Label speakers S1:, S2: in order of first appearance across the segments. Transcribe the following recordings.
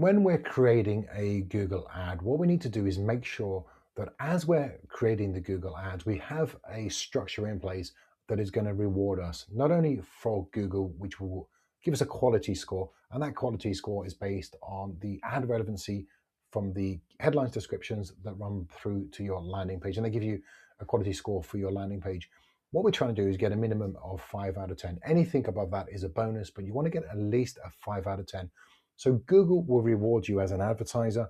S1: When we're creating a Google ad, what we need to do is make sure that as we're creating the Google ads, we have a structure in place that is going to reward us, not only for Google, which will give us a quality score, and that quality score is based on the ad relevancy from the headlines descriptions that run through to your landing page, and they give you a quality score for your landing page. What we're trying to do is get a minimum of 5 out of 10. Anything above that is a bonus, but you want to get at least a 5 out of 10. So Google will reward you as an advertiser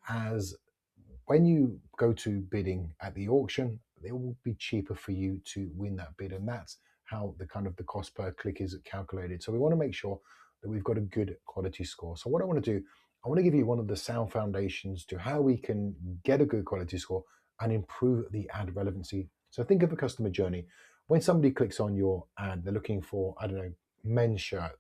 S1: as when you go to bidding at the auction, it will be cheaper for you to win that bid. And that's how the cost per click is calculated. So we want to make sure that we've got a good quality score. So what I want to do, I want to give you one of the sound foundations to how we can get a good quality score and improve the ad relevancy. So think of a customer journey. When somebody clicks on your ad, they're looking for, I don't know, men's shirt,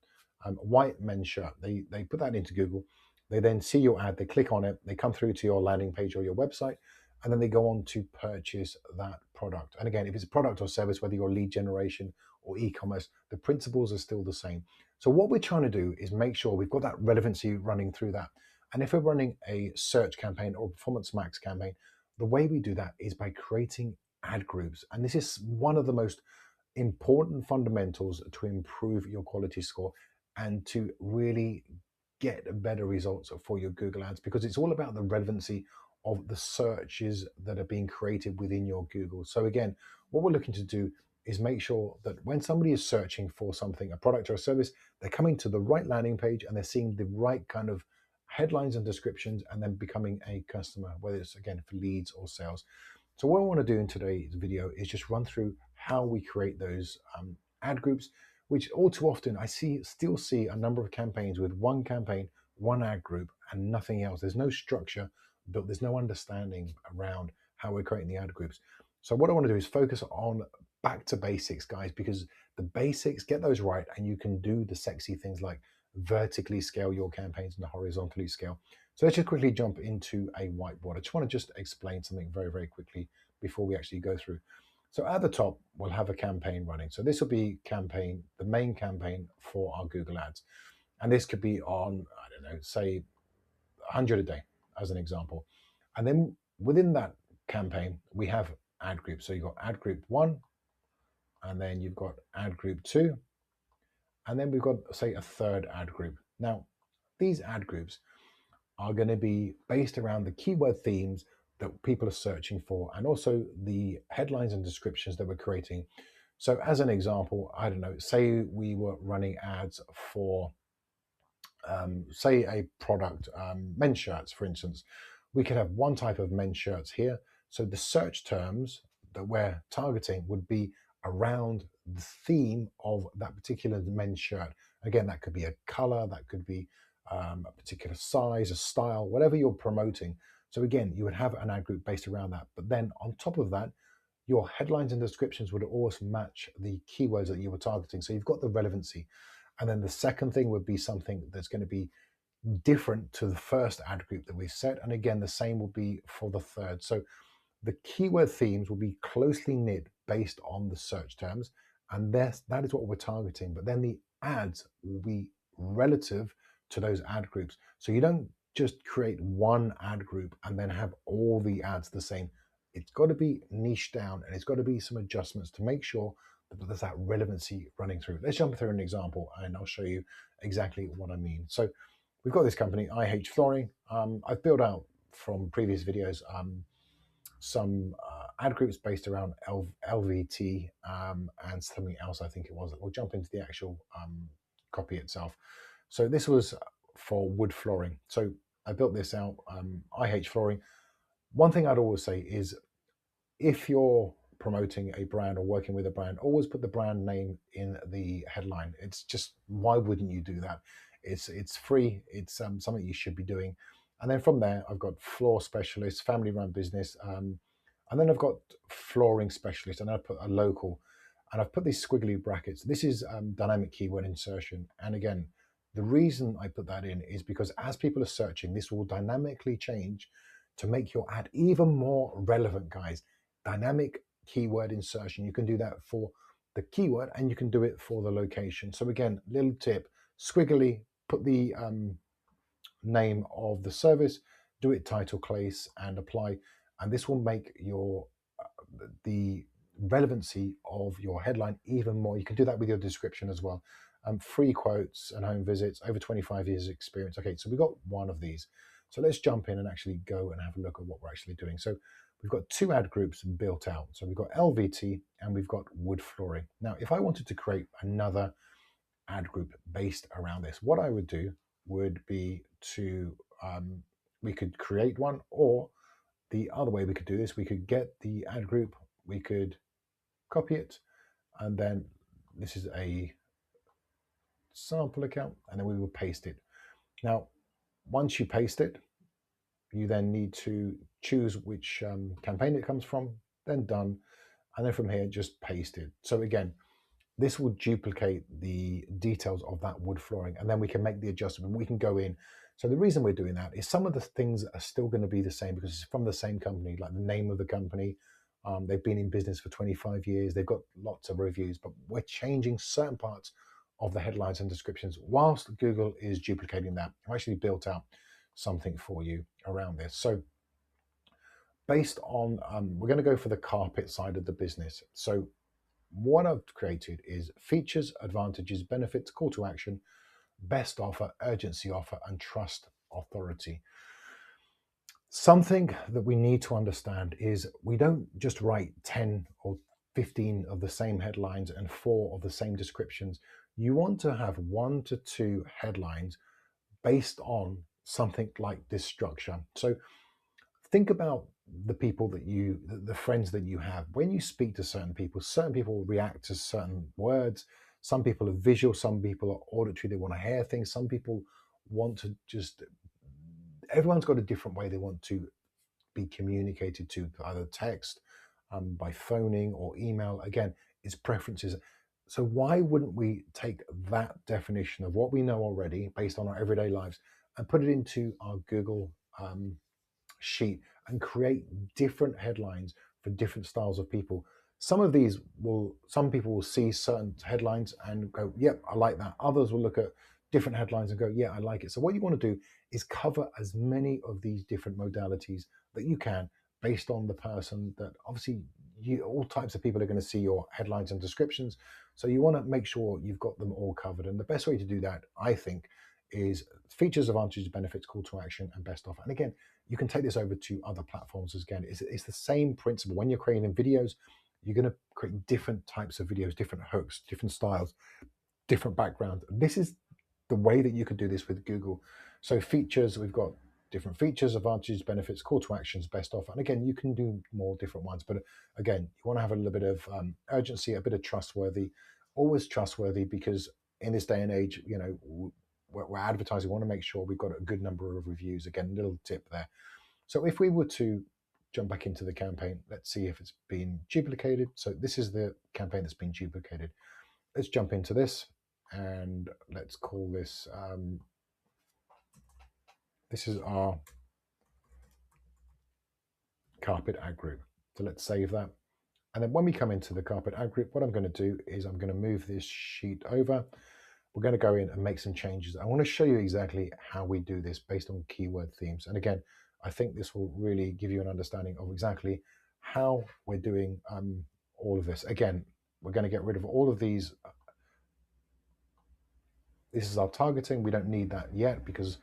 S1: white men's shirt. They put that into Google. They then see your ad, they click on it, they come through to your landing page or your website, and then they go on to purchase that product. And again, if it's a product or service, whether you're lead generation or e-commerce, the principles are still the same. So what we're trying to do is make sure we've got that relevancy running through that. And if we're running a search campaign or performance max campaign, the way we do that is by creating ad groups. And this is one of the most important fundamentals to improve your quality score and to really get better results for your Google ads, because it's all about the relevancy of the searches that are being created within your Google. So again, what we're looking to do is make sure that when somebody is searching for something, a product or a service, they're coming to the right landing page and they're seeing the right kind of headlines and descriptions and then becoming a customer, whether it's again for leads or sales. So what I want to do in today's video is just run through how we create those ad groups, which all too often I still see a number of campaigns with one campaign, one ad group, and nothing else. There's no structure built. There's no understanding around how we're creating the ad groups. So what I want to do is focus on back to basics, guys, because the basics, get those right, and you can do the sexy things like vertically scale your campaigns and horizontally scale. So let's just quickly jump into a whiteboard. I just want to just explain something very, very quickly before we actually go through. So at the top, we'll have a campaign running. So this will be the main campaign for our Google ads. And this could be on, I don't know, say 100 a day as an example. And then within that campaign, we have ad groups. So you've got ad group 1, and then you've got ad group 2, and then we've got, say, a third ad group. Now, these ad groups are going to be based around the keyword themes that people are searching for and also the headlines and descriptions that we're creating. So as an example, I don't know, say we were running ads for, say, a product, men's shirts, for instance. We could have one type of men's shirts here. So the search terms that we're targeting would be around the theme of that particular men's shirt. Again, that could be a color, that could be a particular size, a style, whatever you're promoting. So again, you would have an ad group based around that. But then on top of that, your headlines and descriptions would always match the keywords that you were targeting. So you've got the relevancy. And then the second thing would be something that's going to be different to the first ad group that we set. And again, the same will be for the third. So the keyword themes will be closely knit based on the search terms. And that is what we're targeting. But then the ads will be relative to those ad groups. So you don't just create one ad group and then have all the ads the same. It's got to be niched down, and it's got to be some adjustments to make sure that there's that relevancy running through. Let's jump through an example and I'll show you exactly what I mean. So we've got this company, IH Flooring. I've built out from previous videos some ad groups based around LVT and something else, I think it was. We'll jump into the actual copy itself. So this was for wood flooring. So I built this out, IH Flooring. One thing I'd always say is if you're promoting a brand or working with a brand, always put the brand name in the headline. It's just, why wouldn't you do that? It's free. It's something you should be doing. And then from there, I've got floor specialist, family run business. And then I've got flooring specialist, and I put a local, and I've put these squiggly brackets. This is dynamic keyword insertion. And again, the reason I put that in is because as people are searching, this will dynamically change to make your ad even more relevant, guys. Dynamic keyword insertion. You can do that for the keyword and you can do it for the location. So again, little tip, squiggly, put the name of the service, do it title place and apply. And this will make your the relevancy of your headline even more. You can do that with your description as well. Free quotes and home visits, over 25 years experience. Okay, so we've got one of these. So let's jump in and actually go and have a look at what we're actually doing. So we've got two ad groups built out. So we've got LVT and we've got wood flooring. Now, if I wanted to create another ad group based around this, what I would do would be to, we could create one, or the other way we could do this, we could get the ad group, we could copy it, and then this is a sample account, and then we will paste it. Now, once you paste it, you then need to choose which campaign it comes from, then done, and then from here, just paste it. So again, this will duplicate the details of that wood flooring, and then we can make the adjustment. We can go in. So the reason we're doing that is some of the things are still going to be the same because it's from the same company, like the name of the company. They've been in business for 25 years. They've got lots of reviews, but we're changing certain parts of the headlines and descriptions whilst Google is duplicating that. I've actually built out something for you around this. So based on, we're going to go for the carpet side of the business. So what I've created is features, advantages, benefits, call to action, best offer, urgency offer, and trust authority. Something that we need to understand is we don't just write 10 or 15 of the same headlines and 4 of the same descriptions. You want to have 1 to 2 headlines based on something like this structure. So think about the people that the friends that you have. When you speak to certain people react to certain words. Some people are visual, some people are auditory, they want to hear things. Some people want to just, everyone's got a different way they want to be communicated to, either text, by phoning or email. Again, it's preferences. So why wouldn't we take that definition of what we know already based on our everyday lives and put it into our Google sheet and create different headlines for different styles of people? Some people will see certain headlines and go, yep, I like that. Others will look at different headlines and go, yeah, I like it. So what you want to do is cover as many of these different modalities that you can based on the person. That obviously all types of people are going to see your headlines and descriptions. So you want to make sure you've got them all covered. And the best way to do that, I think, is features, advantages, benefits, call to action, and best offer. And again, you can take this over to other platforms again. It's the same principle. When you're creating videos, you're going to create different types of videos, different hooks, different styles, different backgrounds. This is the way that you could do this with Google. So features, we've got different features, advantages, benefits, call to actions, best offer. And again, you can do more different ones. But again, you want to have a little bit of urgency, a bit of trustworthy, always trustworthy, because in this day and age, we're advertising. We want to make sure we've got a good number of reviews. Again, little tip there. So if we were to jump back into the campaign, let's see if it's been duplicated. So this is the campaign that's been duplicated. Let's jump into this and let's call this, this is our carpet ad group. So let's save that. And then when we come into the carpet ad group, what I'm going to do is I'm going to move this sheet over. We're going to go in and make some changes. I want to show you exactly how we do this based on keyword themes. And again, I think this will really give you an understanding of exactly how we're doing all of this. Again, we're going to get rid of all of these. This is our targeting. We don't need that yet because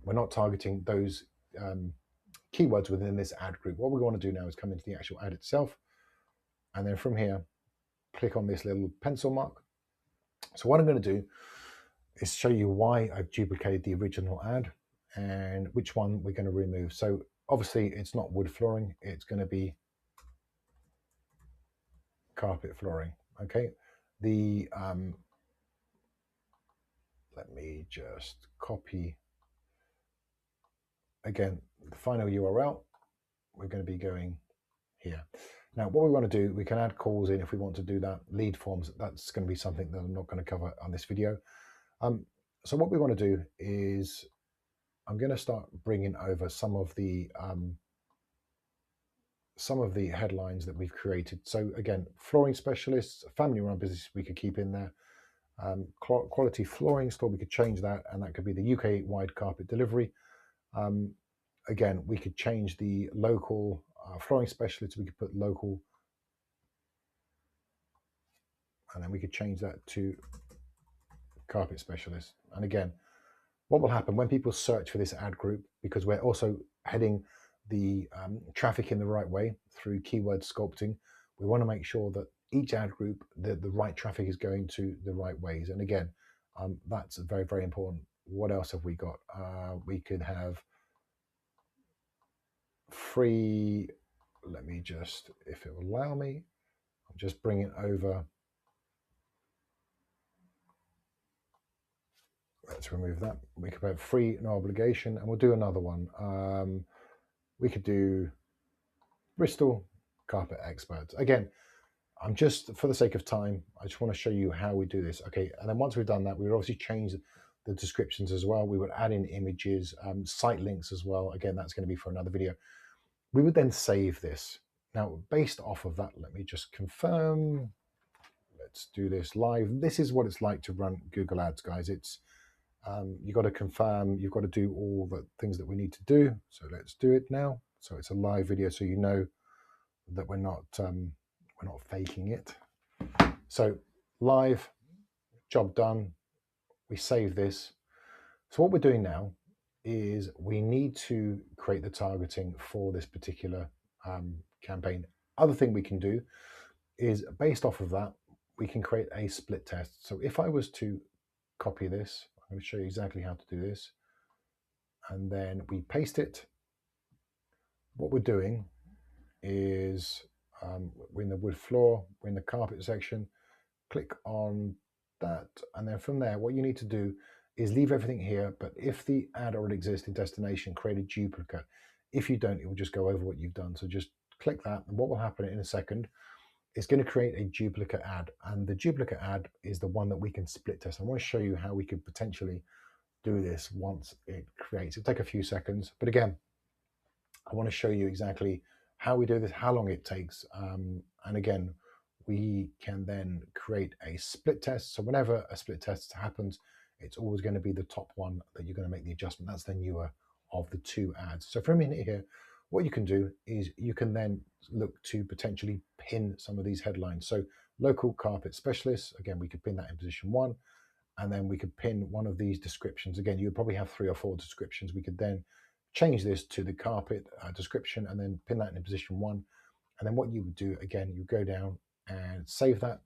S1: we're not targeting those keywords within this ad group. What we want to do now is come into the actual ad itself. And then from here, click on this little pencil mark. So what I'm going to do is show you why I've duplicated the original ad and which one we're going to remove. So obviously it's not wood flooring, it's going to be carpet flooring. Okay, the let me just copy again the final URL. We're going to be going here. Now what we want to do, we can add calls in if we want to do that, lead forms. That's going to be something that I'm not going to cover on this video. So what we want to do is I'm going to start bringing over some of the headlines that we've created. So again, flooring specialists, family-run business we could keep in there. Quality flooring store, we could change that, and that could be the UK wide carpet delivery. Again, we could change the local flooring specialist, we could put local, and then we could change that to carpet specialist. And again, what will happen when people search for this ad group, because we're also heading the traffic in the right way through keyword sculpting, we want to make sure that each ad group, the right traffic is going to the right ways. And again, that's very, very important. What else have we got? We could have free, let me just, if it will allow me, I'll just bring it over. Let's remove that. We could have free, no obligation, and we'll do another one. We could do Bristol carpet experts. Again, I'm just, for the sake of time, I just want to show you how we do this. Okay, and then once we've done that, we would obviously change the descriptions as well. We would add in images, site links as well. Again, that's going to be for another video. We would then save this. Now, based off of that, let me just confirm. Let's do this live. This is what it's like to run Google Ads, guys. It's you've got to confirm, you've got to do all the things that we need to do. So let's do it now. So it's a live video, so you know that we're not faking it. So live, job done. We save this. So what we're doing now is we need to create the targeting for this particular campaign. Other thing we can do is, based off of that, we can create a split test. So if I was to copy this, I'm going to show you exactly how to do this, and then we paste it. What we're doing is we're in the wood floor, we're in the carpet section, click on that, and then from there what you need to do is leave everything here, but if the ad already exists in destination, create a duplicate. If you don't, it will just go over what you've done. So just click that, and what will happen in a second, it's going to create a duplicate ad, and the duplicate ad is the one that we can split test. I want to show you how we could potentially do this once it creates. It'll take a few seconds, but again, I want to show you exactly how we do this, how long it takes, and again, we can then create a split test. So whenever a split test happens, it's always going to be the top one that you're going to make the adjustment. That's the newer of the two ads. So for a minute here, what you can do is you can then look to potentially pin some of these headlines. So local carpet specialists, again, we could pin that in position 1, and then we could pin one of these descriptions. Again, you would probably have 3 or 4 descriptions. We could then change this to the carpet description and then pin that in position 1. And then what you would do, again, you go down and save that.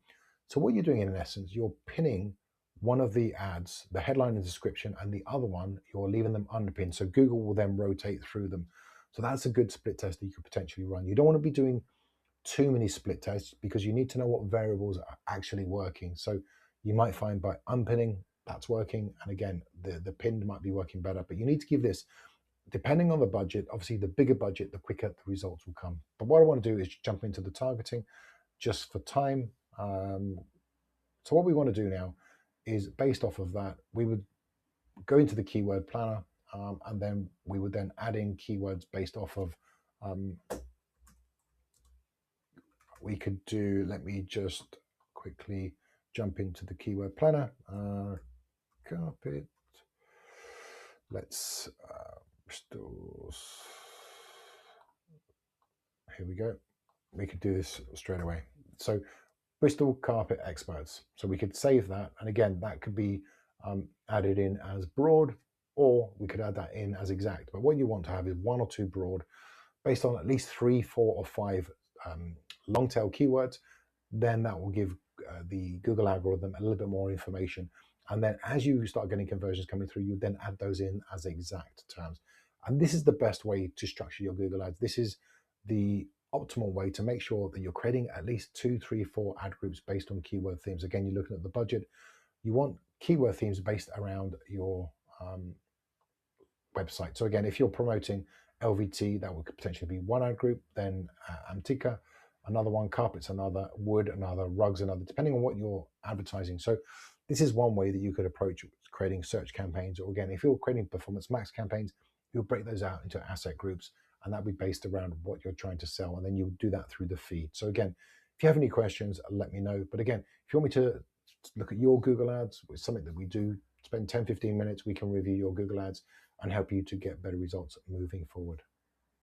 S1: So what you're doing in essence, you're pinning one of the ads, the headline and description, and the other one, you're leaving them underpinned. So Google will then rotate through them. So that's a good split test that you could potentially run. You don't want to be doing too many split tests because you need to know what variables are actually working. So you might find by unpinning, that's working. And again, the pinned might be working better, but you need to give this, depending on the budget, obviously the bigger budget, the quicker the results will come. But what I want to do is jump into the targeting just for time. So what we want to do now is, based off of that, we would go into the keyword planner, and then we would then add in keywords based off of, we could do, let me just quickly jump into the keyword planner, carpet, let's, here we go. We could do this straight away. So Bristol carpet experts. So we could save that. And again, that could be added in as broad, or we could add that in as exact. But what you want to have is 1 or 2 broad based on at least 3, 4, or 5 long tail keywords. Then that will give the Google algorithm a little bit more information. And then as you start getting conversions coming through, you then add those in as exact terms. And this is the best way to structure your Google ads. This is the optimal way to make sure that you're creating at least 2, 3, 4 ad groups based on keyword themes. Again, you're looking at the budget. You want keyword themes based around your website. So again, if you're promoting LVT, that would potentially be one ad group, then Antica, another one, carpets another, wood another, rugs another, depending on what you're advertising. So this is one way that you could approach creating search campaigns. Or again, if you're creating performance max campaigns, you'll break those out into asset groups, and that'll be based around what you're trying to sell. And then you'll do that through the feed. So again, if you have any questions, let me know. But again, if you want me to look at your Google ads. It's something that we do. Spend 10, 15 minutes. We can review your Google ads and help you to get better results moving forward.